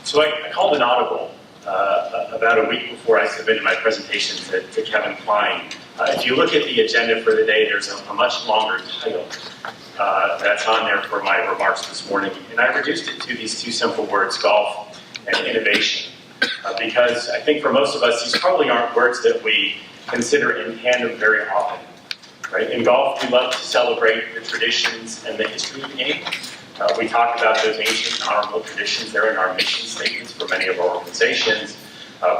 So I called an audible about a week before I submitted my presentation to Kevin Klein. If you look at the agenda for the day, there's a much longer title that's on there for my remarks this morning. And I reduced it to these two simple words, golf and innovation. Because I think for most of us, these probably aren't words that we consider in tandem very often. Right? In golf, we love to celebrate the traditions and the history of the game. We talk about those ancient and honorable traditions. They're in our mission statements for many of our organizations,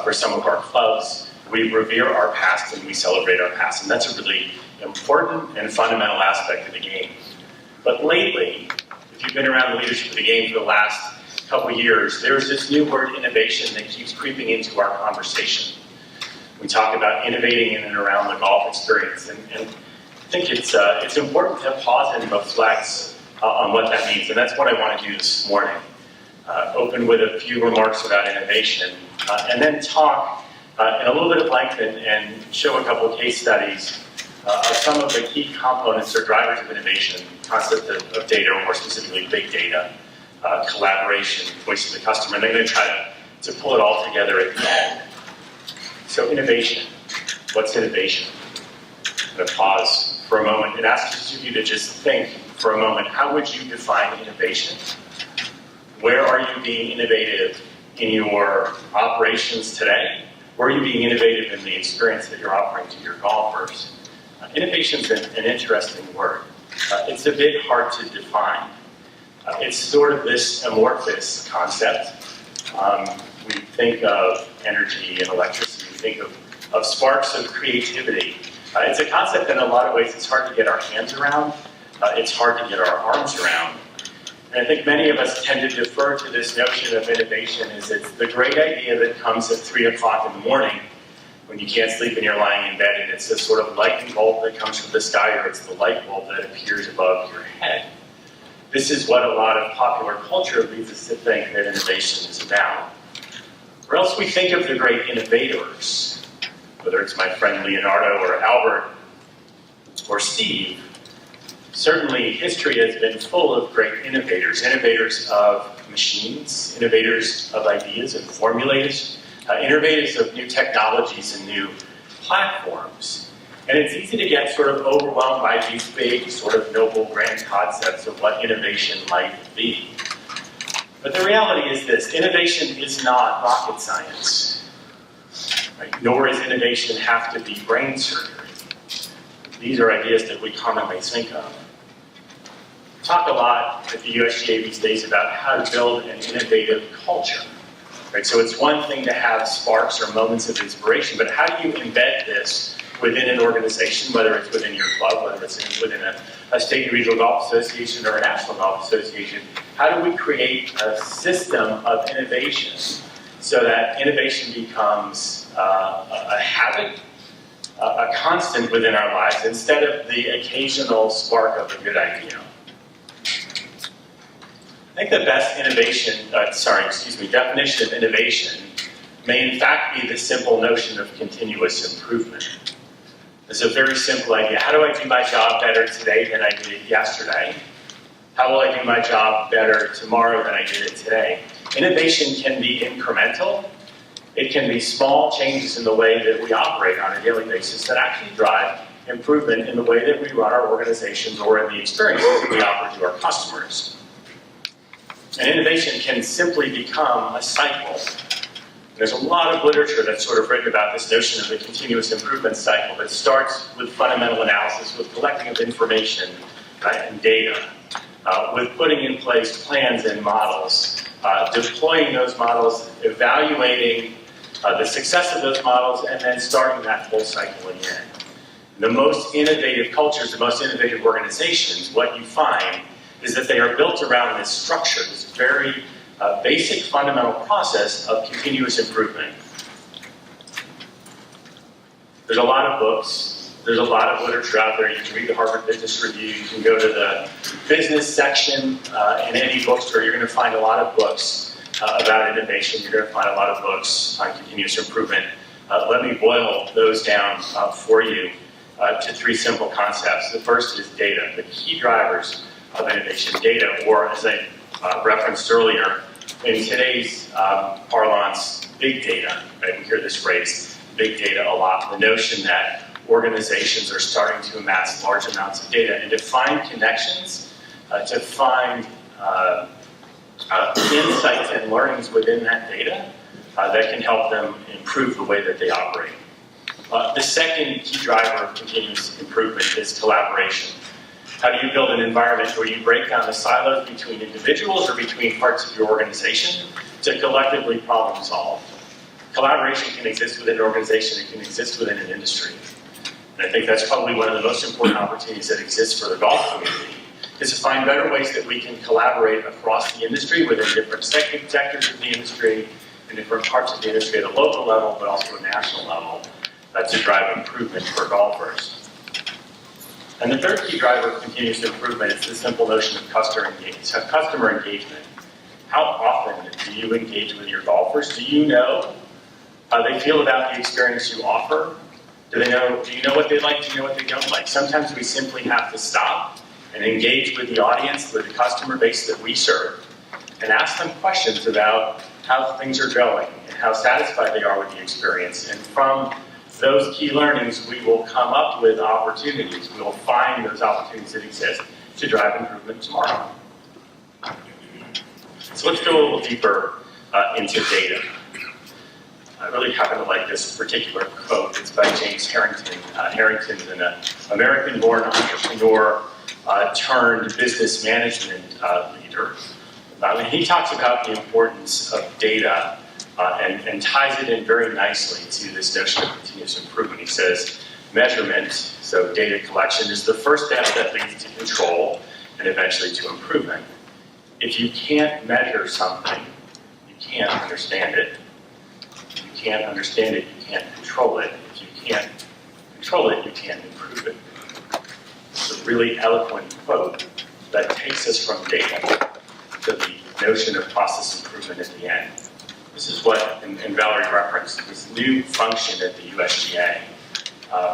for some of our clubs. We revere our past and we celebrate our past. And that's a really important and fundamental aspect of the game. But lately, if you've been around the leadership of the game for the last couple years, there's this new word, innovation, that keeps creeping into our conversation. We talk about innovating in and around the golf experience. And I think it's important to pause and reflect on what that means, and that's what I want to do this morning. Open with a few remarks about innovation, and then talk in a little bit of length and show a couple of case studies of some of the key components or drivers of innovation, concept of data, or more specifically big data, collaboration, voice of the customer, and then I'm going to try to pull it all together at the end. So innovation, what's innovation? I'm going to pause for a moment and ask each of you to just think for a moment, how would you define innovation? Where are you being innovative in your operations today? Where are you being innovative in the experience that you're offering to your golfers? Innovation is an interesting word. It's a bit hard to define. It's sort of this amorphous concept. We think of energy and electricity. We think of sparks of creativity. It's a concept that in a lot of ways it's hard to get our hands around. It's hard to get our arms around. And I think many of us tend to defer to this notion of innovation as it's the great idea that comes at 3 o'clock in the morning when you can't sleep and you're lying in bed, and it's this sort of lightning bolt that comes from the sky, or it's the light bulb that appears above your head. This is what a lot of popular culture leads us to think that innovation is about. Or else we think of the great innovators, whether it's my friend Leonardo or Albert or Steve. Certainly, history has been full of great innovators, innovators of machines, innovators of ideas and formulators, innovators of new technologies and new platforms. And it's easy to get sort of overwhelmed by these big, sort of noble, grand concepts of what innovation might be. But the reality is this: innovation is not rocket science, right? Nor does innovation have to be brain surgery. These are ideas that we commonly think of. We talk a lot at the USGA these days about how to build an innovative culture. Right? So it's one thing to have sparks or moments of inspiration, but how do you embed this within an organization, whether it's within your club, whether it's within a state and regional golf association or a national golf association? How do we create a system of innovation so that innovation becomes a habit, a constant within our lives, instead of the occasional spark of a good idea? I think the best definition of innovation may in fact be the simple notion of continuous improvement. It's a very simple idea. How do I do my job better today than I did yesterday? How will I do my job better tomorrow than I did it today? Innovation can be incremental. It can be small changes in the way that we operate on a daily basis that actually drive improvement in the way that we run our organizations or in the experiences that we offer to our customers. And innovation can simply become a cycle. There's a lot of literature that's sort of written about this notion of the continuous improvement cycle that starts with fundamental analysis, with collecting of information and data, with putting in place plans and models, deploying those models, evaluating the success of those models, and then starting that whole cycle again. The most innovative cultures, the most innovative organizations, what you find is that they are built around this structure, this very basic fundamental process of continuous improvement. There's a lot of books, there's a lot of literature out there. You can read the Harvard Business Review, you can go to the business section in any bookstore. You're going to find a lot of books about innovation. You're going to find a lot of books on continuous improvement. Let me boil those down for you to 3 simple concepts. The first is data, the key drivers of innovation. Data, or as I referenced earlier, In today's parlance, big data, right? We hear this phrase, big data, a lot. The notion that organizations are starting to amass large amounts of data and to find connections, to find insights and learnings within that data that can help them improve the way that they operate. The second key driver of continuous improvement is collaboration. How do you build an environment where you break down the silos between individuals or between parts of your organization to collectively problem solve? Collaboration can exist within an organization, it can exist within an industry. And I think that's probably one of the most important opportunities that exists for the golf community, is to find better ways that we can collaborate across the industry within different sectors of the industry and different parts of the industry at a local level, but also a national level, to drive improvement for golfers. And the third key driver of continuous improvement is the simple notion of customer engagement. How often do you engage with your golfers? Do you know how they feel about the experience you offer? Do you know what they like? Do you know what they don't like? Sometimes we simply have to stop and engage with the audience, with the customer base that we serve, and ask them questions about how things are going and how satisfied they are with the experience. And from those key learnings, we will come up with opportunities. We will find those opportunities that exist to drive improvement tomorrow. So let's go a little deeper into data. I really happen to like this particular quote. It's by James Harrington. Harrington's an American-born entrepreneur turned business management leader. And he talks about the importance of data and ties it in very nicely to this notion of continuous improvement. He says, measurement, so data collection, is the first step that leads to control and eventually to improvement. If you can't measure something, you can't understand it. If you can't understand it, you can't control it. If you can't control it, you can't improve it. It's a really eloquent quote that takes us from data to the notion of process improvement at the end. This is what, and Valerie referenced, this new function at the USGA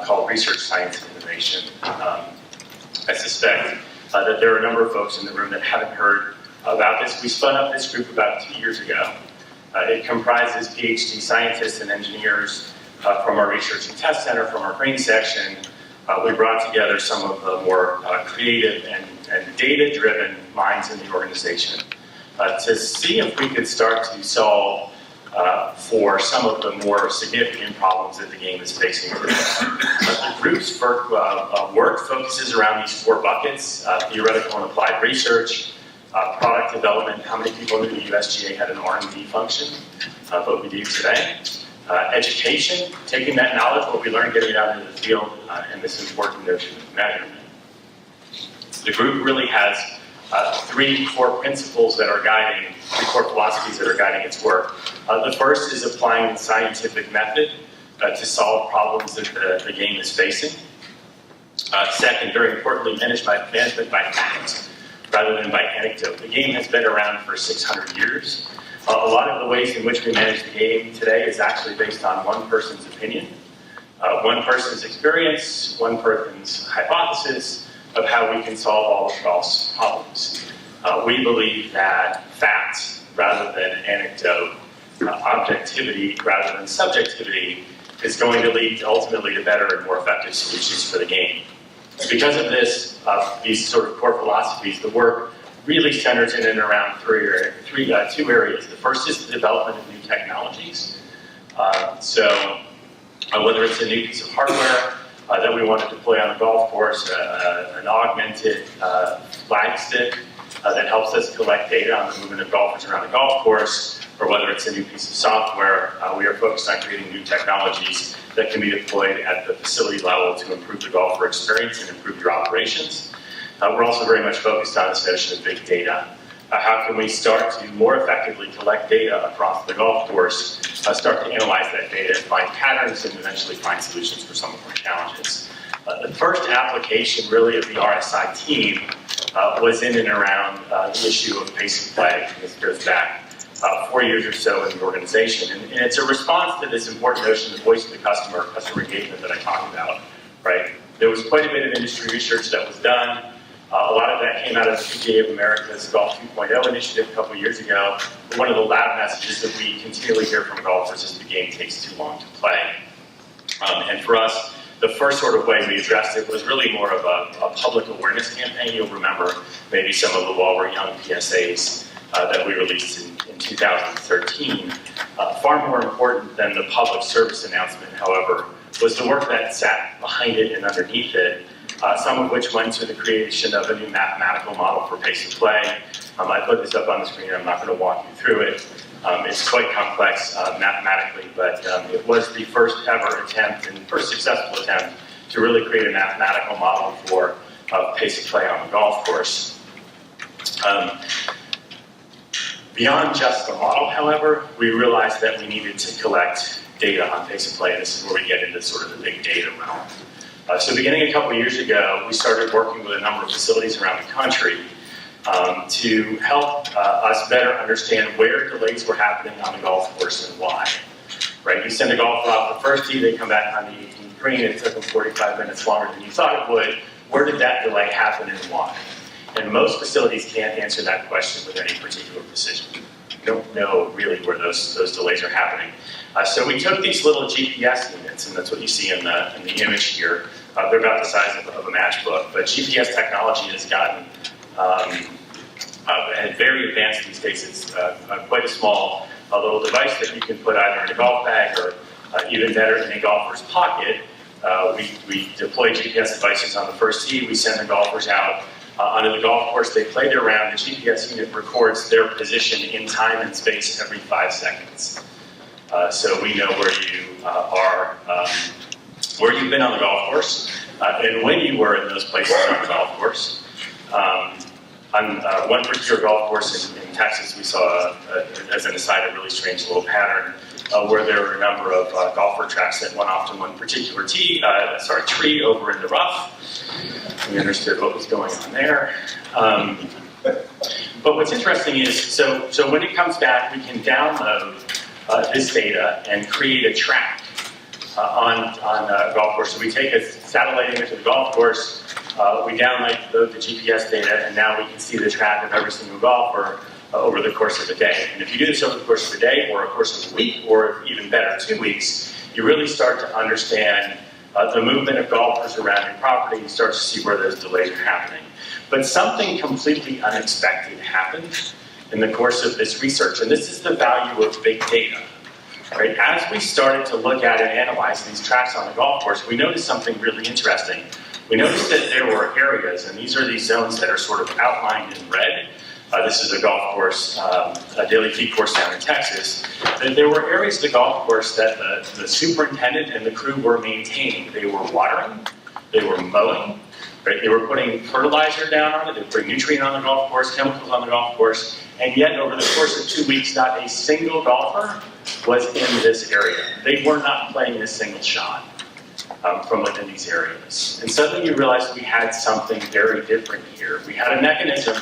called Research, Science, and Innovation. I suspect that there are a number of folks in the room that haven't heard about this. We spun up this group about 2 years ago. It comprises Ph.D. scientists and engineers from our Research and Test Center, from our green section. We brought together some of the more creative and data-driven minds in the organization to see if we could start to solve for some of the more significant problems that the game is facing today. The group's work focuses around these 4 buckets: theoretical and applied research, product development. How many people knew the USGA had an R&D function? But we do today. Education, taking that knowledge, what we learned, getting it out into the field, and this important notion of measurement. The group really has 3 core principles that are guiding, 3 core philosophies that are guiding its work. The first is applying the scientific method to solve problems that the game is facing. Second, very importantly, management by fact rather than by anecdote. The game has been around for 600 years. A lot of the ways in which we manage the game today is actually based on one person's opinion, one person's experience, one person's hypothesis of how we can solve all of golf's problems. We believe that fact rather than anecdote, objectivity rather than subjectivity, is going to lead ultimately to better and more effective solutions for the game. Because of this, these sort of core philosophies, the work really centers in and around 2 areas. The first is the development of new technologies. So whether it's a new piece of hardware that we want to deploy on a golf course, an augmented flag stick that helps us collect data on the movement of golfers around the golf course, or whether it's a new piece of software, we are focused on creating new technologies that can be deployed at the facility level to improve the golfer experience and improve your operations. We're also very much focused on this notion of big data. How can we start to more effectively collect data across the golf course, start to analyze that data and find patterns and eventually find solutions for some of our challenges. The first application really of the RSI team was in and around the issue of pace of play. This goes back 4 years or so in the organization. And it's a response to this important notion of voice of the customer engagement that I talked about, right? There was quite a bit of industry research that was done. A lot of that came out of the PGA of America's Golf 2.0 initiative a couple of years ago. One of the loud messages that we continually hear from golfers is the game takes too long to play. And for us, the first sort of way we addressed it was really more of a public awareness campaign. You'll remember maybe some of the While We're Young PSAs that we released in 2013. Far more important than the public service announcement, however, was the work that sat behind it and underneath it, some of which went to the creation of a new mathematical model for pace of play. I put this up on the screen. I'm not going to walk you through it. It's quite complex mathematically, but it was the first ever attempt and first successful attempt to really create a mathematical model for pace of play on the golf course. Beyond just the model, however, we realized that we needed to collect data on pace of play, and this is where we get into sort of the big data realm. So beginning a couple of years ago, we started working with a number of facilities around the country to help us better understand where delays were happening on the golf course and why. Right? You send a golfer off the first tee, they come back on the 18th green, it took them 45 minutes longer than you thought it would. Where did that delay happen and why? And most facilities can't answer that question with any particular precision. You don't know really where those delays are happening. So we took these little GPS units, and that's what you see in the image here. They're about the size of a matchbook, but GPS technology has gotten very advanced these days. It's quite a small little device that you can put either in a golf bag or even better in a golfer's pocket. We deploy GPS devices on the first tee. We send the golfers out onto the golf course. They play their round. The GPS unit records their position in time and space every 5 seconds. So we know where you are, where you've been on the golf course, and when you were in those places on the golf course. On one particular golf course in Texas, we saw, as an aside, a really strange little pattern where there were a number of golfer tracks that went off to one particular tree over in the rough. We understood what was going on there. But what's interesting is, so when it comes back, we can download this data and create a track on a golf course. So we take a satellite image of the golf course, we download the GPS data, and now we can see the track of every single golfer over the course of a day. And if you do this over the course of a day, or a course of a week, or even better, 2 weeks, you really start to understand the movement of golfers around your property. You start to see where those delays are happening. But something completely unexpected happened in the course of this research, and this is the value of big data. Right? As we started to look at and analyze these tracks on the golf course, we noticed something really interesting. We noticed that there were areas, and these are these zones that are sort of outlined in red. This is a golf course, a daily fee course down in Texas. That there were areas of the golf course that the superintendent and the crew were maintaining. They were watering, they were mowing, right? They were putting fertilizer down on it, they were putting nutrient on the golf course, chemicals on the golf course, and yet over the course of 2 weeks, not a single golfer was in this area. They were not playing a single shot from within these areas. And suddenly you realized we had something very different here. We had a mechanism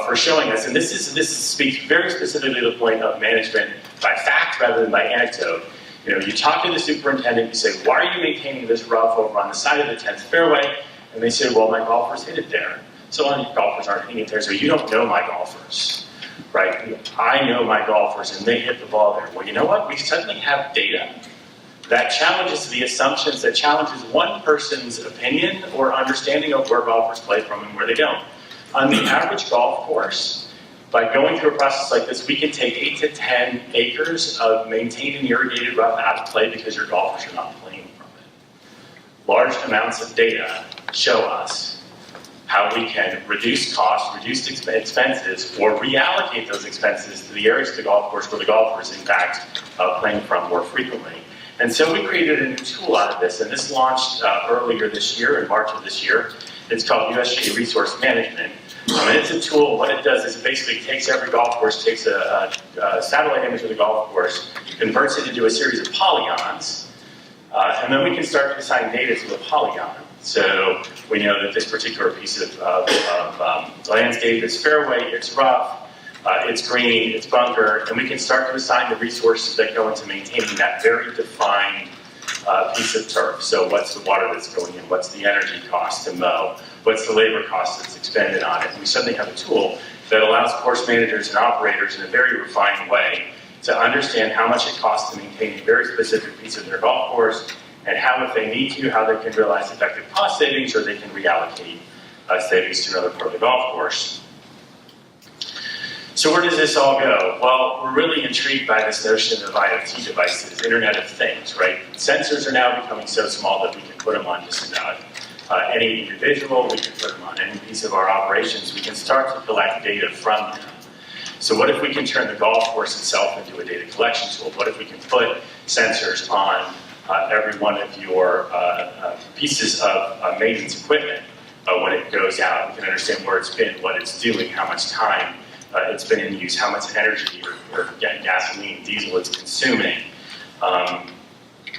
for showing us, and this speaks very specifically to the point of management by fact rather than by anecdote. You know, you talk to the superintendent, you say, why are you maintaining this rough over on the side of the 10th fairway? And they say, well, my golfers hit it there. So all your golfers aren't hitting it there, so you don't know my golfers, right? I know my golfers, and they hit the ball there. Well, you know what? We suddenly have data that challenges the assumptions, that challenges one person's opinion or understanding of where golfers play from and where they don't. On the average golf course, by going through a process like this, we can take 8 to 10 acres of maintained and irrigated rough out of play because your golfers are not playing from it. Large amounts of data show us how we can reduce costs, reduce expenses, or reallocate those expenses to the areas of the golf course where the golfer is, in fact, playing from more frequently. And so we created a new tool out of this, and this launched earlier this year, in March of this year. It's called USGA Resource Management. And it's a tool. What it does is it basically takes every golf course, takes a satellite image of the golf course, converts it into a series of polygons, and then we can start to assign data to a polygon. So we know that this particular piece of landscape is fairway, it's rough, it's green, it's bunker, and we can start to assign the resources that go into maintaining that very defined piece of turf. So what's the water that's going in? What's the energy cost to mow? What's the labor cost that's expended on it? And we suddenly have a tool that allows course managers and operators in a very refined way to understand how much it costs to maintain a very specific piece of their golf course, and how, if they need to, how they can realize effective cost savings, or they can reallocate savings to another part of the golf course. So where does this all go? Well, we're really intrigued by this notion of IoT devices, Internet of Things, right? Sensors are now becoming so small that we can put them on just about any individual, we can put them on any piece of our operations, we can start to collect data from them. So what if we can turn the golf course itself into a data collection tool? What if we can put sensors on every one of your pieces of maintenance equipment when it goes out? We can understand where it's been, what it's doing, how much time it's been in use, how much energy or gasoline, diesel it's consuming.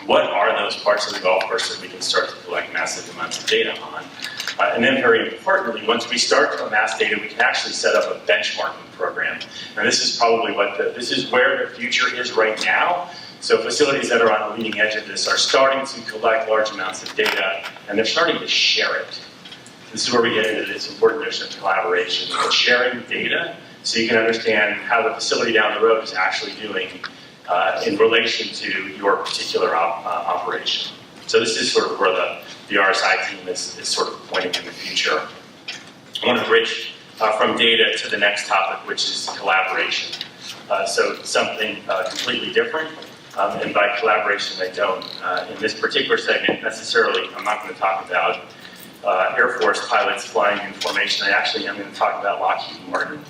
What are those parts of the golf course that we can start to collect massive amounts of data on? And then, very importantly, once we start to amass data, we can actually set up a benchmarking program. And this is probably this is where the future is right now. So facilities that are on the leading edge of this are starting to collect large amounts of data, and they're starting to share it. This is where we get into this important notion of collaboration, sharing data, so you can understand how the facility down the road is actually doing in relation to your particular operation. So this is sort of where the RSI team is sort of pointing in the future. I want to bridge from data to the next topic, which is collaboration. So something completely different. And by collaboration, I don't, in this particular segment necessarily, I'm not going to talk about Air Force pilots flying in formation. I actually am going to talk about Lockheed Martin,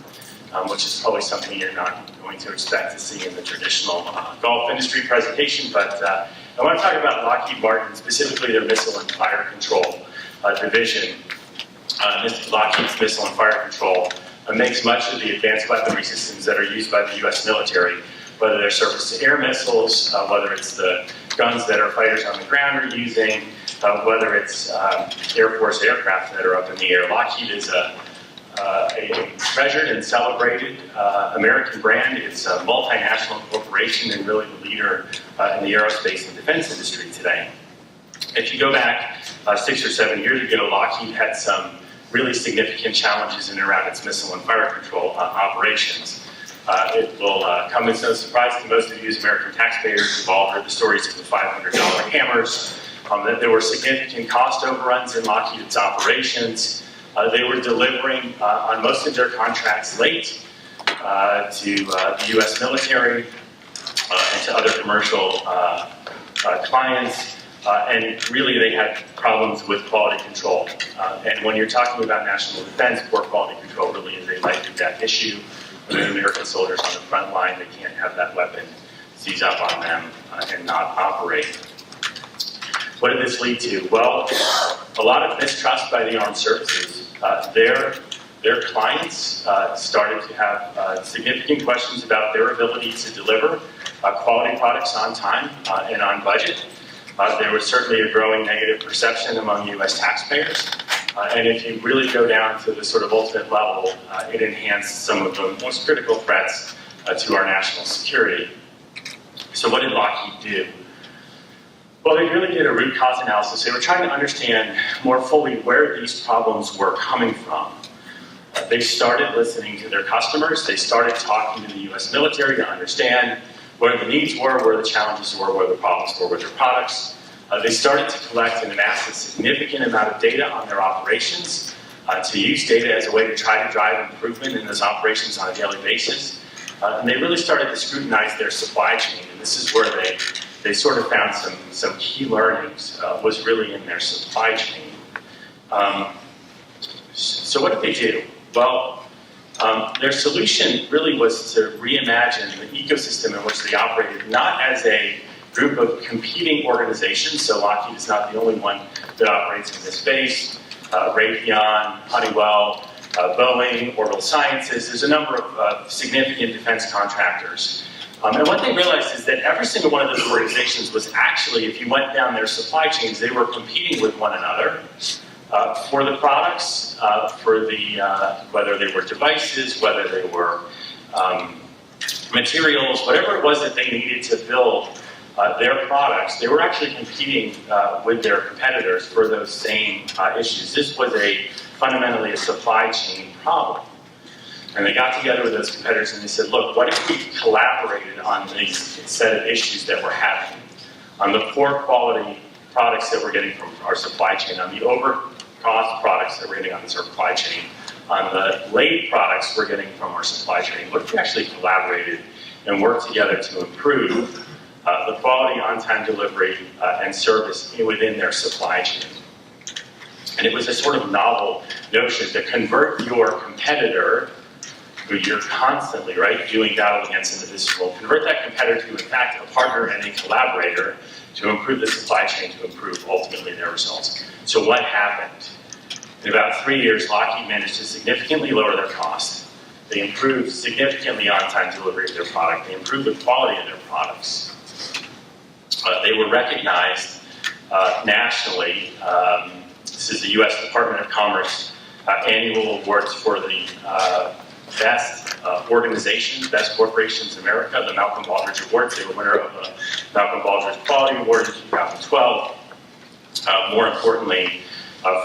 which is probably something you're not going to expect to see in the traditional golf industry presentation. But I want to talk about Lockheed Martin, specifically their Missile and Fire Control division. Lockheed's Missile and Fire Control makes much of the advanced weaponry systems that are used by the U.S. military, whether they're surface-to-air missiles, whether it's the guns that our fighters on the ground are using, whether it's Air Force aircraft that are up in the air. Lockheed is a treasured and celebrated American brand. It's a multinational corporation and really the leader in the aerospace and defense industry today. If you go back 6 or 7 years ago, Lockheed had some really significant challenges in and around its missile and fire control operations. It will come as no surprise to most of you as American taxpayers who've all heard the stories of the $500 hammers, that there were significant cost overruns in Lockheed's operations. They were delivering on most of their contracts late to the U.S. military and to other commercial clients. And really, they had problems with quality control. And when you're talking about national defense, poor quality control really is a life and death issue. When the American soldiers on the front line, they can't have that weapon seize up on them and not operate. What did this lead to? Well, a lot of mistrust by the armed services. Their clients started to have significant questions about their ability to deliver quality products on time and on budget. There was certainly a growing negative perception among U.S. taxpayers. And if you really go down to the sort of ultimate level, it enhanced some of the most critical threats to our national security. So what did Lockheed do? Well, they really did a root cause analysis. They were trying to understand more fully where these problems were coming from. They started listening to their customers. They started talking to the U.S. military to understand where the needs were, where the challenges were, where the problems were with their products. They started to collect and amass a significant amount of data on their operations, to use data as a way to try to drive improvement in those operations on a daily basis. And they really started to scrutinize their supply chain, and this is where they sort of found some key learnings, was really in their supply chain. So what did they do? Well, their solution really was to reimagine the ecosystem in which they operated, not as a group of competing organizations. So Lockheed is not the only one that operates in this space. Raytheon, Honeywell, Boeing, Orbital Sciences, there's a number of significant defense contractors. And what they realized is that every single one of those organizations was actually, if you went down their supply chains, they were competing with one another for the products, for the whether they were devices, whether they were materials, whatever it was that they needed to build their products, they were actually competing with their competitors for those same issues. This was fundamentally a supply chain problem. And they got together with those competitors and they said, look, what if we collaborated on these set of issues that we're having, on the poor quality products that we're getting from our supply chain, on the over-cost products that we're getting on the supply chain, on the late products we're getting from our supply chain. What if we actually collaborated and worked together to improve the quality, on-time delivery, and service within their supply chain? And it was a sort of novel notion to convert your competitor, who you're constantly, right, doing battle against in the business world, convert that competitor to, in fact, a partner and a collaborator to improve the supply chain, to improve ultimately their results. So what happened? In about 3 years, Lockheed managed to significantly lower their cost. They improved significantly on-time delivery of their product. They improved the quality of their products. They were recognized nationally. This is the U.S. Department of Commerce annual awards for the best organizations, best corporations in America, the Malcolm Baldrige Awards. They were winner of the Malcolm Baldrige Quality Award in 2012. More importantly,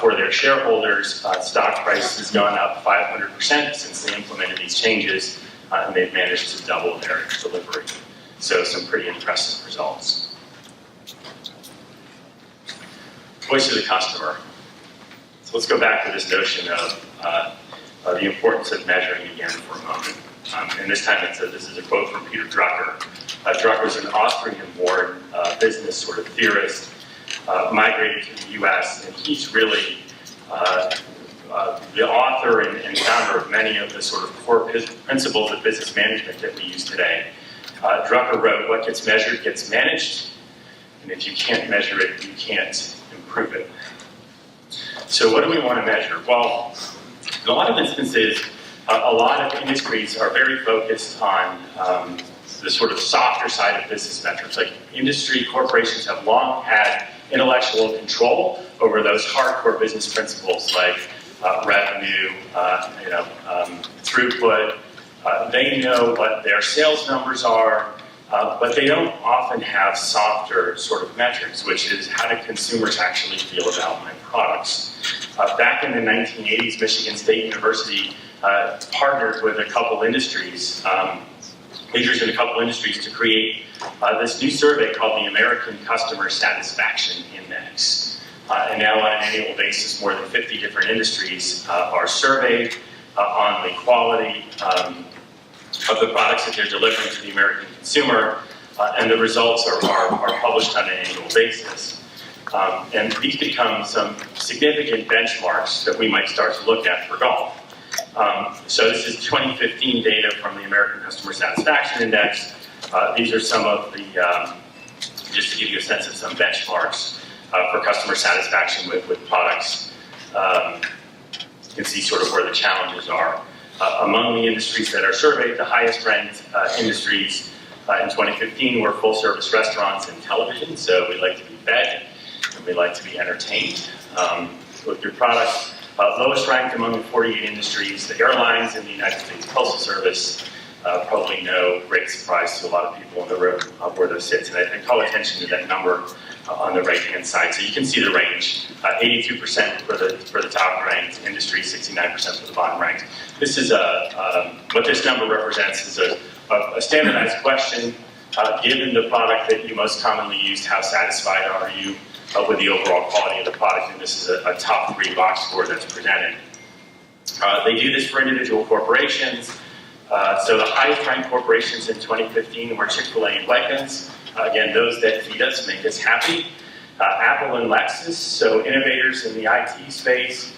for their shareholders, stock price has gone up 500% since they implemented these changes, and they've managed to double their delivery. So some pretty impressive results. Voice of the customer. So let's go back to this notion of the importance of measuring again for a moment. And this time this is a quote from Peter Drucker. Drucker's an Austrian-born business sort of theorist, migrated to the US, and he's really the author and founder of many of the sort of core principles of business management that we use today. Drucker wrote, what gets measured gets managed, and if you can't measure it, you can't improve it. So what do we want to measure? Well, in a lot of instances, a lot of industries are very focused on the sort of softer side of business metrics. Like industry corporations have long had intellectual control over those hardcore business principles like revenue, throughput. They know what their sales numbers are, but they don't often have softer sort of metrics, which is how do consumers actually feel about my products. Back in the 1980s, Michigan State University partnered with a couple industries, leaders in a couple industries, to create this new survey called the American Customer Satisfaction Index. And now on an annual basis, more than 50 different industries are surveyed on the quality of the products that they're delivering to the American consumer, and the results are published on an annual basis. And these become some significant benchmarks that we might start to look at for golf. So this is 2015 data from the American Customer Satisfaction Index. These are some of the, just to give you a sense of some benchmarks for customer satisfaction with products. You can see sort of where the challenges are. Among the industries that are surveyed, the highest ranked industries in 2015 were full service restaurants and television. So we like to be fed and we like to be entertained with your product. Lowest ranked among the 48 industries, the airlines and the United States Postal Service. Probably no great surprise to a lot of people in the room where those sit. And I call attention to that number on the right-hand side. So you can see the range, 82% for the top-ranked industry, 69% for the bottom-ranked. This is what this number represents is a standardized question. Given the product that you most commonly use, how satisfied are you with the overall quality of the product? And this is a top 3 box score that's presented. They do this for individual corporations. So the highest ranked corporations in 2015 were Chick-fil-A and Wegmans. Again, those that feed us, make us happy. Apple and Lexus, so innovators in the IT space,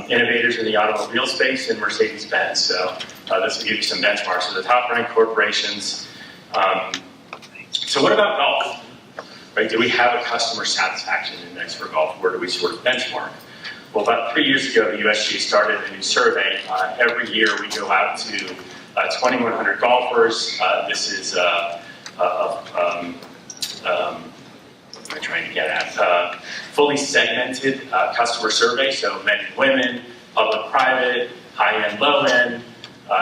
innovators in the automobile space, and Mercedes-Benz. So this will give you some benchmarks. So the top ranked corporations. So what about golf? Right? Do we have a customer satisfaction index for golf? Where do we sort of benchmark? Well, about 3 years ago, the USGA started a new survey. Every year we go out to 2,100 golfers. This is what am I trying to get at? Fully segmented customer survey, so men and women, public-private, high-end, low-end,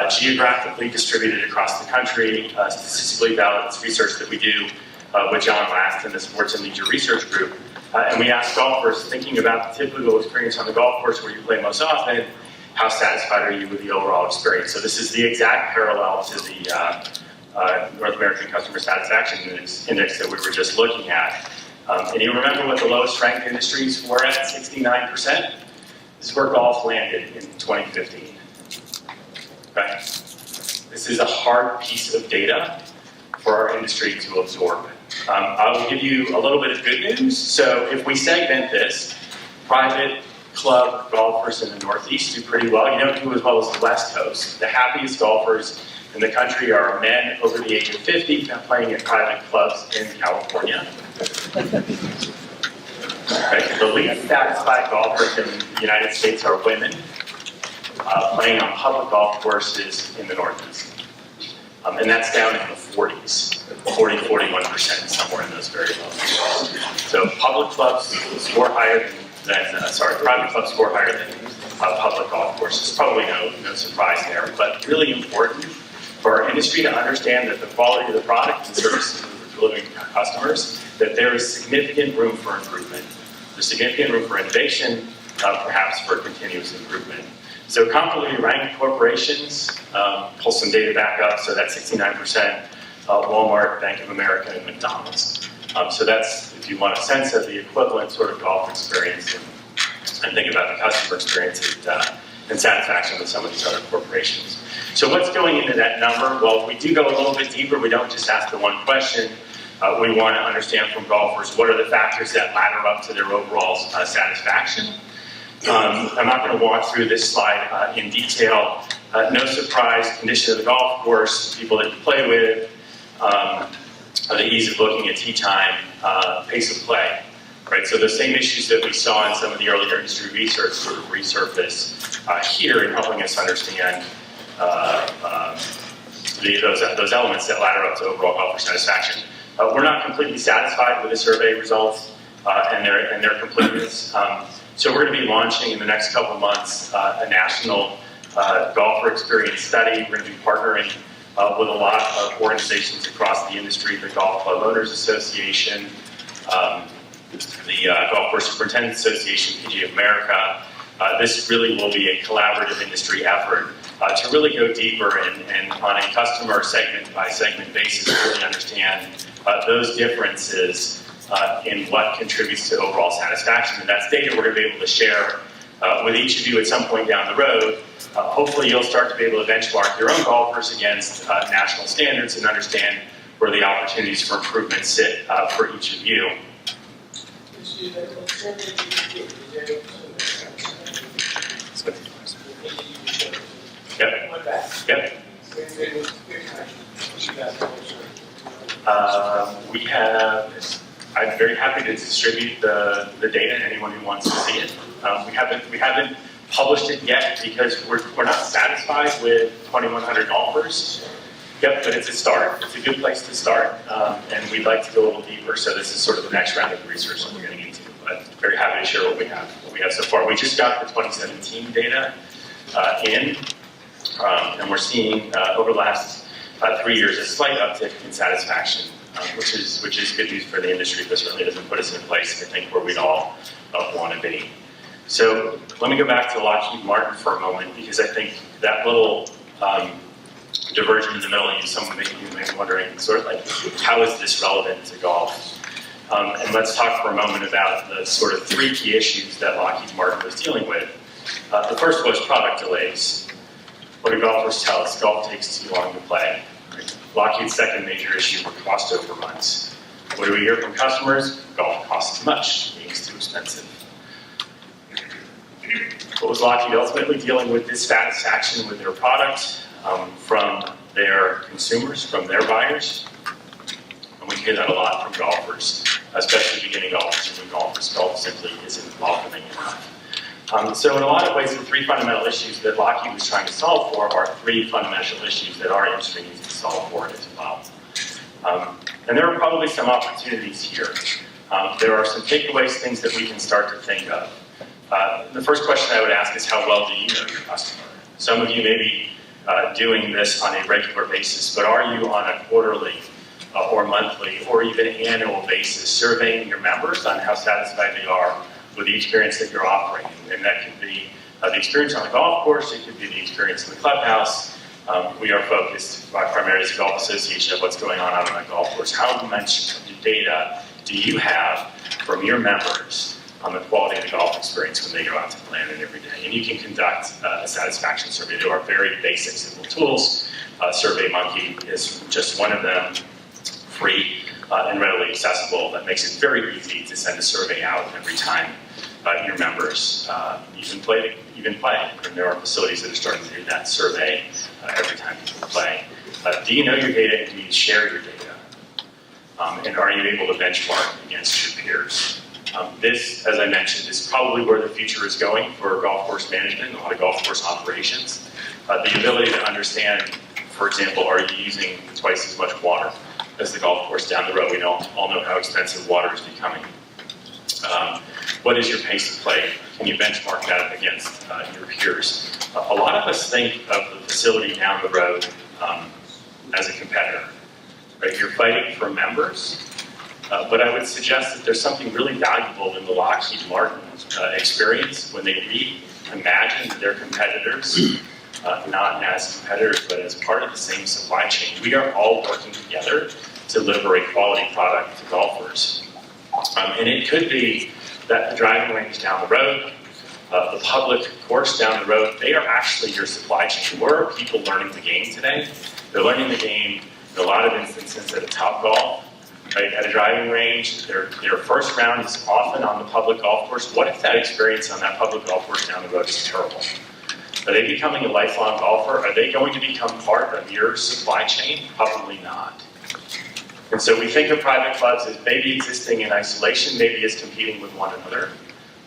geographically distributed across the country, statistically valid. It's research that we do with John Last in the Sports and Leisure Research Group. And we asked golfers, thinking about the typical experience on the golf course where you play most often, how satisfied are you with the overall experience? So this is the exact parallel to the North American Customer Satisfaction Index that we were just looking at. And you remember what the lowest ranked industries were at, 69%? This is where golf landed in 2015. Okay? This is a hard piece of data for our industry to absorb. I will give you a little bit of good news. So if we segment this, private club golfers in the Northeast do pretty well. You don't do as well as the West Coast. The happiest golfers in the country are men over the age of 50 playing in private clubs in California. Right. The least satisfied golfers in the United States are women playing on public golf courses in the Northeast. And that's down in the 40s, 40, 41%, somewhere in those very low numbers. So public clubs score higher private clubs score higher than public golf courses. Probably no surprise there, but really important for our industry to understand that the quality of the product and services that we're delivering to customers, that there is significant room for improvement. There's significant room for innovation, perhaps for continuous improvement. So comparably ranked corporations, pull some data back up, so that's 69%, Walmart, Bank of America, and McDonald's. So that's, if you want a sense of the equivalent sort of golf experience, and think about the customer experience and satisfaction with some of these other corporations. So what's going into that number? Well, we do go a little bit deeper. We don't just ask the one question. We want to understand from golfers what are the factors that ladder up to their overall satisfaction. I'm not going to walk through this slide in detail. No surprise, condition of the golf course, people that you play with, the ease of booking at tee time, pace of play. Right? So the same issues that we saw in some of the earlier industry research sort of resurface here in helping us understand those elements that ladder up to overall golfer satisfaction. We're not completely satisfied with the survey results and their completeness. So we're going to be launching in the next couple of months a national golfer experience study. We're going to be partnering with a lot of organizations across the industry, the Golf Club Owners Association, the Golf Course Superintendents Association, PGA of America. This really will be a collaborative industry effort to really go deeper and on a customer segment by segment basis really understand those differences in what contributes to overall satisfaction. And that's data we're going to be able to share with each of you at some point down the road. Hopefully you'll start to be able to benchmark your own golfers against national standards and understand where the opportunities for improvement sit for each of you. Yep. I'm very happy to distribute the data to anyone who wants to see it. We haven't published it yet because we're not satisfied with 2,100 golfers. Yep, but it's a start. It's a good place to start, and we'd like to go a little deeper. So this is sort of the next round of research that we're getting into. But very happy to share what we have so far. We just got the 2017 data in, and we're seeing over the last 3 years a slight uptick in satisfaction, which is good news for the industry, but certainly doesn't put us in a place, I think, where we'd all want to be. So let me go back to Lockheed Martin for a moment, because I think that little diversion in the middle, someone may be wondering, sort of like, how is this relevant to golf? And let's talk for a moment about the sort of 3 key issues that Lockheed Martin was dealing with. The first was product delays. What do golfers tell us? Golf takes too long to play. Lockheed's second major issue were cost overruns. What do we hear from customers? Golf costs too much. It's too expensive. What was Lockheed ultimately dealing with? Dissatisfaction with their product from their consumers, from their buyers. And we hear that a lot from golfers, especially beginning golfers and new golfers. Golf simply isn't welcoming enough. So in a lot of ways, the 3 fundamental issues that Lockheed was trying to solve for are 3 fundamental issues that our industry needs to solve for as well. And there are probably some opportunities here. There are some takeaways, things that we can start to think of. The first question I would ask is, how well do you know your customer? Some of you may be doing this on a regular basis, but are you on a quarterly or monthly or even annual basis, surveying your members on how satisfied they are with the experience that you're offering. And that can be the experience on the golf course, it could be the experience in the clubhouse. We are focused primarily as a golf association of what's going on out on the golf course. How much data do you have from your members on the quality of the golf experience when they go out to the land every day? And you can conduct a satisfaction survey. There are very basic, simple tools. SurveyMonkey is just one of them, free and readily accessible. That makes it very easy to send a survey out every time your members even play. And there are facilities that are starting to do that survey every time people play. Do you know your data and do you share your data? And are you able to benchmark against your peers? This, as I mentioned, is probably where the future is going for golf course management and a lot of golf course operations. The ability to understand, for example, are you using twice as much water as the golf course down the road? We all know how expensive water is becoming. What is your pace of play? Can you benchmark that against your peers? A lot of us think of the facility down the road as a competitor. Right? You're fighting for members, but I would suggest that there's something really valuable in the Lockheed Martin experience when they reimagine their competitors, not as competitors, but as part of the same supply chain. We are all working together to deliver a quality product to golfers. And it could be that the driving range down the road, the public course down the road, they are actually your supply chain. Where are people learning the game today? They're learning the game in a lot of instances at a Topgolf, right? At a driving range, their first round is often on the public golf course. What if that experience on that public golf course down the road is terrible? Are they becoming a lifelong golfer? Are they going to become part of your supply chain? Probably not. And so we think of private clubs as maybe existing in isolation, maybe as competing with one another,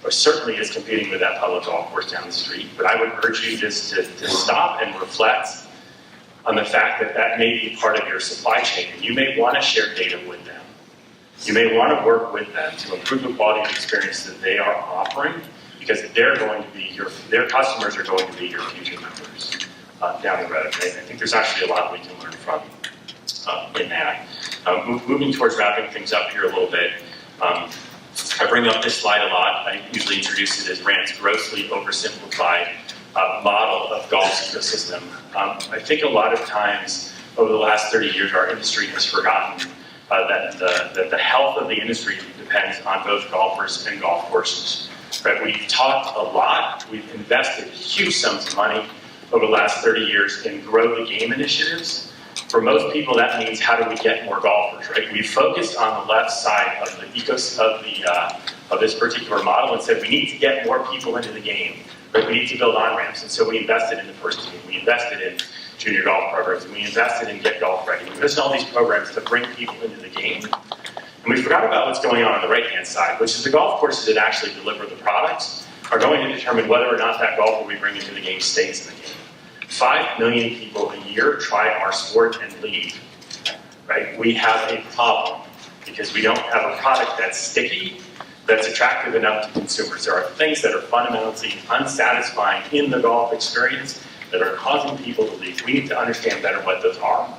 or certainly as competing with that public golf course down the street. But I would urge you just to stop and reflect on the fact that that may be part of your supply chain. And you may want to share data with them. You may want to work with them to improve the quality of the experience that they are offering, because they're going to be their customers are going to be your future members down the road. Right? I think there's actually a lot we can learn from in that. Moving towards wrapping things up here a little bit, I bring up this slide a lot. I usually introduce it as Rand's grossly oversimplified model of golf's ecosystem. I think a lot of times over the last 30 years, our industry has forgotten that the health of the industry depends on both golfers and golf courses. Right? We've talked a lot. We've invested huge sums of money over the last 30 years in grow the game initiatives. For most people, that means how do we get more golfers, right? We focused on the left side of of this particular model and said we need to get more people into the game, right? We need to build on-ramps, and so we invested in the first team. We invested in junior golf programs, and we invested in Get Golf Ready. We invested in all these programs to bring people into the game. And we forgot about what's going on the right-hand side, which is the golf courses that actually deliver the products are going to determine whether or not that golfer we bring into the game stays in the game. 5 million people a year try our sport and leave, right? We have a problem because we don't have a product that's sticky, that's attractive enough to consumers. There are things that are fundamentally unsatisfying in the golf experience that are causing people to leave. We need to understand better what those are.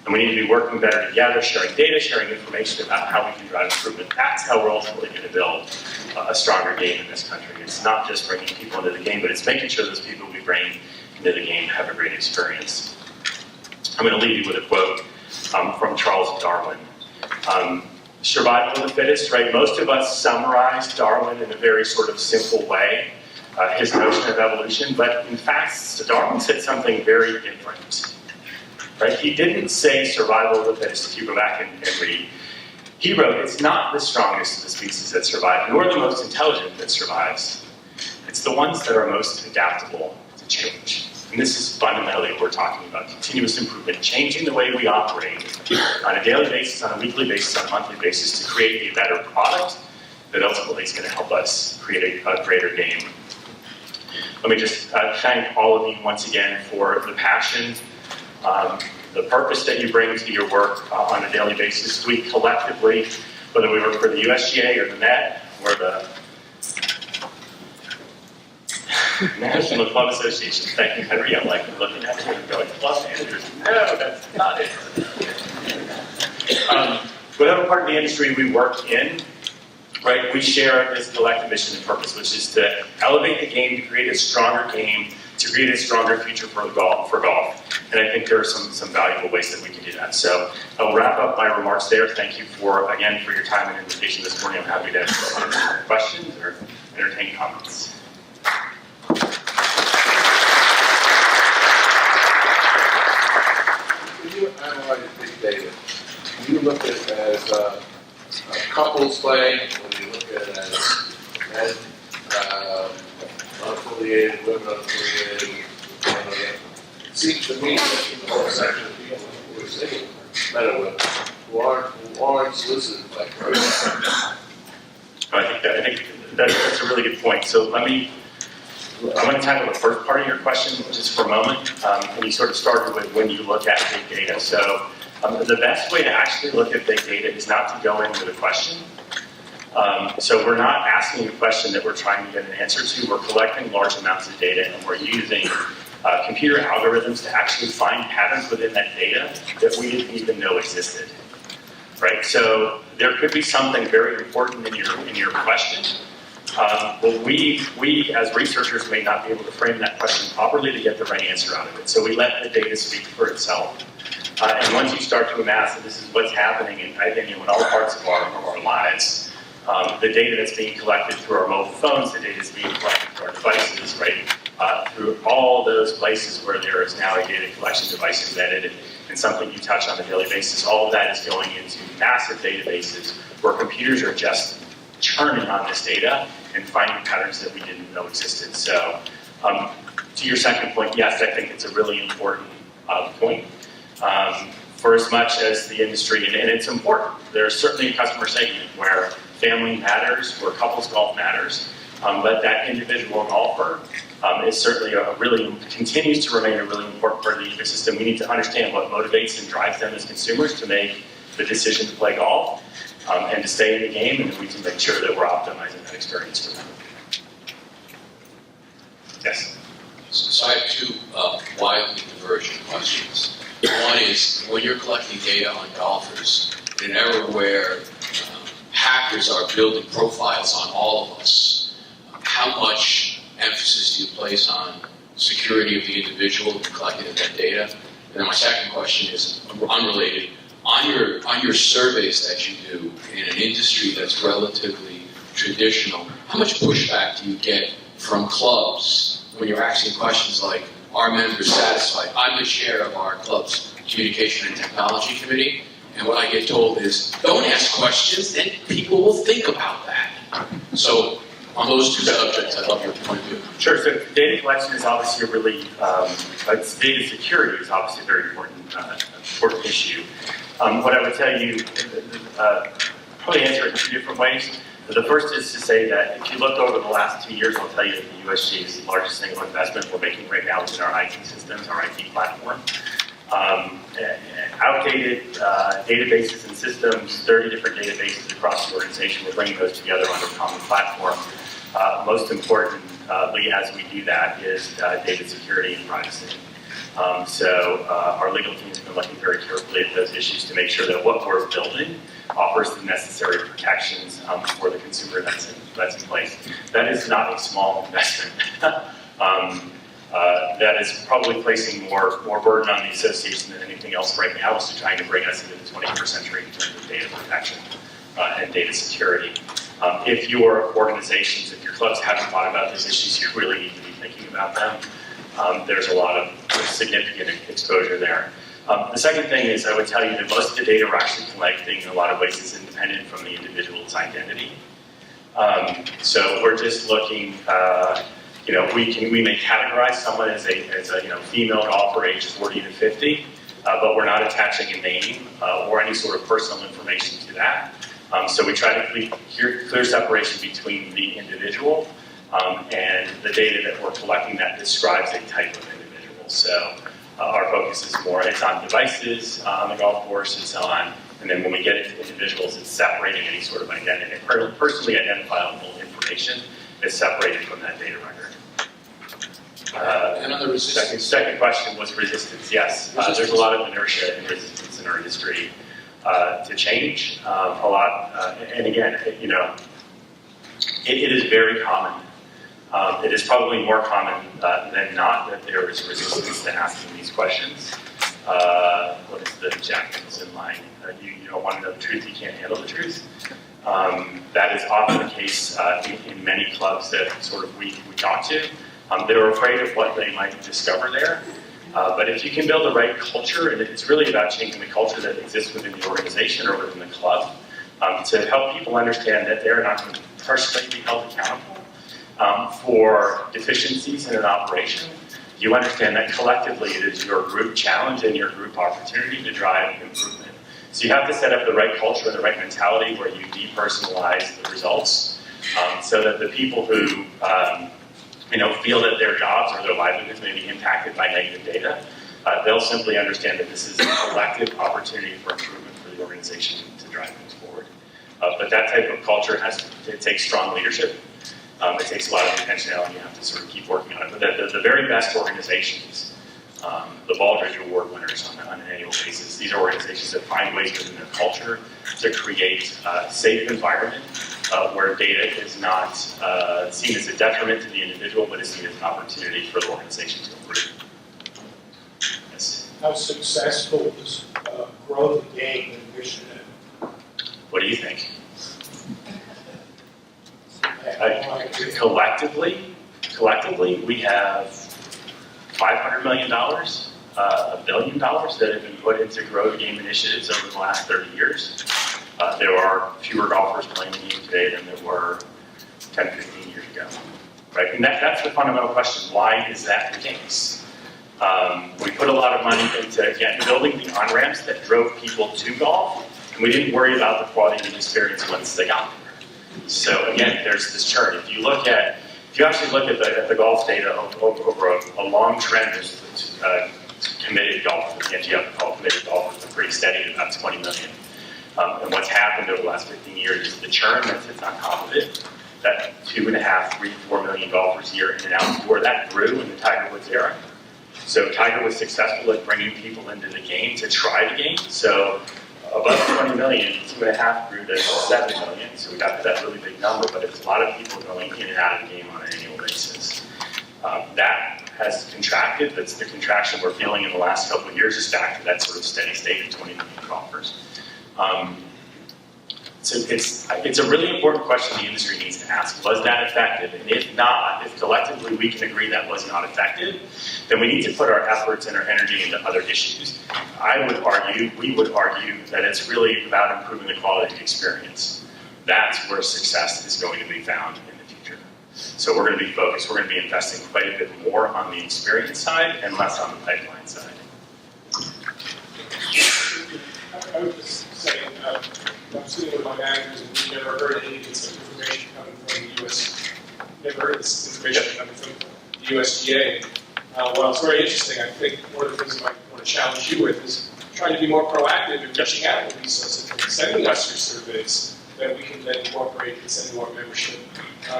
And we need to be working better together, sharing data, sharing information about how we can drive improvement. That's how we're ultimately going to build a stronger game in this country. It's not just bringing people into the game, but it's making sure those people we bring into the game have a great experience. I'm going to leave you with a quote from Charles Darwin. Survival of the fittest, right? Most of us summarize Darwin in a very sort of simple way, his notion of evolution, but in fact, Darwin said something very different. Right? He didn't say survival of the fittest, if you go back and read. He wrote, it's not the strongest of the species that survive, nor the most intelligent that survives. It's the ones that are most adaptable to change. And this is fundamentally what we're talking about, continuous improvement, changing the way we operate on a daily basis, on a weekly basis, on a monthly basis to create a better product that ultimately is going to help us create a greater game. Let me just thank all of you once again for the passion, the purpose that you bring to your work on a daily basis. We collectively, whether we work for the USGA or the Net or the National Club Association. Thank you, Henry. I'm like looking at you and going, club managers. No, that's not it. Whatever part of the industry we work in, right, we share this collective mission and purpose, which is to elevate the game, to create a stronger game, to create a stronger future for golf. And I think there are some valuable ways that we can do that. So I'll wrap up my remarks there. Thank you again for your time and invitation this morning. I'm happy to answer questions or entertain comments. When you analyze big data, do you look at it as couples playing, or do you look at it as men, unaffiliated, women unaffiliated? It seems to me that the whole section of people who are single, men and women, who aren't solicited by girls. I think that's a really good point. So I'm going to tackle the first part of your question just for a moment. And you sort of started with when you look at big data. So the best way to actually look at big data is not to go in with a question. So we're not asking a question that we're trying to get an answer to. We're collecting large amounts of data, and we're using computer algorithms to actually find patterns within that data that we didn't even know existed. Right? So there could be something very important in your question. But we as researchers may not be able to frame that question properly to get the right answer out of it. So we let the data speak for itself. And once you start to amass that this is what's happening in all parts of our lives, the data that's being collected through our mobile phones, the data that's being collected through our devices, right, through all those places where there is now a data collection device embedded and something you touch on a daily basis, all of that is going into massive databases where computers are just churning on this data and finding patterns that we didn't know existed. So to your second point, yes, I think it's a really important point. For as much as the industry, and it's important, there's certainly a customer segment where family matters, where couples golf matters, but that individual golfer is certainly continues to remain a really important part of the ecosystem. We need to understand what motivates and drives them as consumers to make the decision to play golf and to stay in the game, and we can make sure that we're optimizing that experience for them. Yes? So I have two widely divergent questions. One is, when you're collecting data on golfers, in an era where hackers are building profiles on all of us, how much emphasis do you place on security of the individual who collected that data? And then my second question is unrelated. On your surveys that you do in an industry that's relatively traditional, how much pushback do you get from clubs when you're asking questions like, are members satisfied? I'm the chair of our club's communication and technology committee, and what I get told is, don't ask questions, then people will think about that. So on those two subjects, I'd love your point of view. Sure. So data collection is obviously a really, data security is obviously a very important issue. What I would tell you, probably answer it in two different ways. The first is to say that if you look over the last 2 years, I'll tell you that the USGA's largest single investment we're making right now is in our IT systems, our IT platform. Outdated databases and systems, 30 different databases across the organization. We're bringing those together on a common platform. Most importantly, as we do that, is data security and privacy. So our legal team has been looking very carefully at those issues to make sure that what we're building offers the necessary protections for the consumer that's in place. That is not a small investment. That is probably placing more burden on the association than anything else right now, is to trying to bring us into the 21st century in terms of data protection and data security. If your organizations, if your clubs haven't thought about these issues, you really need to be thinking about them. There's a lot of significant exposure there. The second thing is I would tell you that most of the data we're actually collecting in a lot of ways is independent from the individual's identity. So we're just looking, we may categorize someone as a female golfer aged 40 to 50, but we're not attaching a name or any sort of personal information to that. So we try to clear separation between the individual and the data that we're collecting that describes a type of individual. So our focus is more, it's on devices on the golf course, it's on, and then when we get into individuals, it's separating any sort of identity, personally identifiable information is separated from that data record. And on the resistance? Second question was resistance, yes. There's a lot of inertia and resistance in our industry. to change a lot. And again, you know, it is very common. It is probably more common than not that there is resistance to asking these questions. What is the Jack Nicholson line? You don't want to know the truth, you can't handle the truth. That is often the case in many clubs that sort of we talk to. They're afraid of what they might discover there. But if you can build the right culture, and it's really about changing the culture that exists within the organization or within the club, to help people understand that they're not going to personally be held accountable for deficiencies in an operation. You understand that collectively it is your group challenge and your group opportunity to drive improvement. So you have to set up the right culture and the right mentality where you depersonalize the results, so that the people who feel that their jobs or their livelihoods may be impacted by negative data, they'll simply understand that this is a collective opportunity for improvement for the organization to drive things forward. But that type of culture it takes strong leadership. It takes a lot of intentionality. You have to sort of keep working on it. But the very best organizations, the Baldrige Award winners on an annual basis, these are organizations that find ways within their culture to create a safe environment where data is not seen as a detriment to the individual, but is seen as an opportunity for the organization to improve. Yes. How successful was Grow the Game initiative? What do you think? Collectively, we have $500 million, $1 billion that have been put into Grow the Game initiatives over the last 30 years. There are fewer golfers playing the game today than there were 10, 15 years ago. Right? And that's the fundamental question. Why is that the case? We put a lot of money into, again, building the on-ramps that drove people to golf, and we didn't worry about the quality of the experience once they got there. So again, there's this churn. If you actually look at the golf data over a long trend, there's committed golfers. Again, you have to call committed golfers. They're pretty steady at about 20 million. And what's happened over the last 15 years is the churn that sits on top of it. That 2.5, 3, 4 million golfers a year in and out tour, that grew in the Tiger Woods era. So Tiger was successful at bringing people into the game to try the game. So above 20 million, 2.5 grew to 7 million. So we got to that really big number, but it's a lot of people going in and out of the game on an annual basis. That has contracted. That's the contraction we're feeling in the last couple of years is back to that sort of steady state of 20 million golfers. So it's a really important question the industry needs to ask. Was that effective? And if not, if collectively we can agree that was not effective, then we need to put our efforts and our energy into other issues. We would argue that it's really about improving the quality of the experience. That's where success is going to be found in the future. So we're going to be focused, we're going to be investing quite a bit more on the experience side and less on the pipeline side. I would just say, I'm sitting with my managers and we've never heard any of this information coming from the US. Never heard this information coming from the USGA. While it's very interesting, I think one of the things I might want to challenge you with is trying to be more proactive in reaching out with these sorts of things, sending us your surveys that we can then incorporate and send to our membership.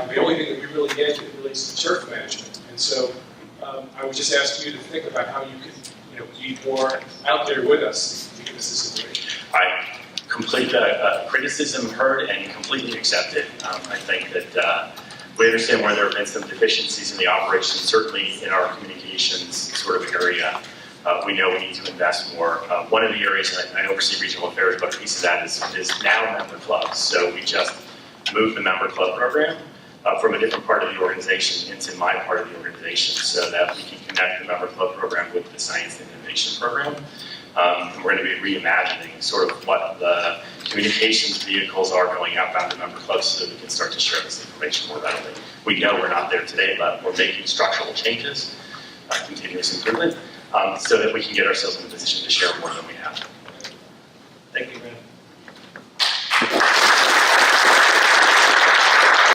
The only thing that we really get relates to turf management. And so I would just ask you to think about how you can be more out there with us to give us this information. Complete criticism heard and completely accepted. I think that we understand where there have been some deficiencies in the operation, certainly in our communications sort of area. We know we need to invest more. One of the areas, and I oversee regional affairs, but a piece of that is now member clubs. So we just moved the member club program from a different part of the organization into my part of the organization so that we can connect the member club program with the science and innovation program. And we're going to be reimagining sort of what the communications vehicles are going outbound to member clubs so that we can start to share this information more readily. We know we're not there today, but we're making structural changes, continuous improvement, so that we can get ourselves in a position to share more than we have.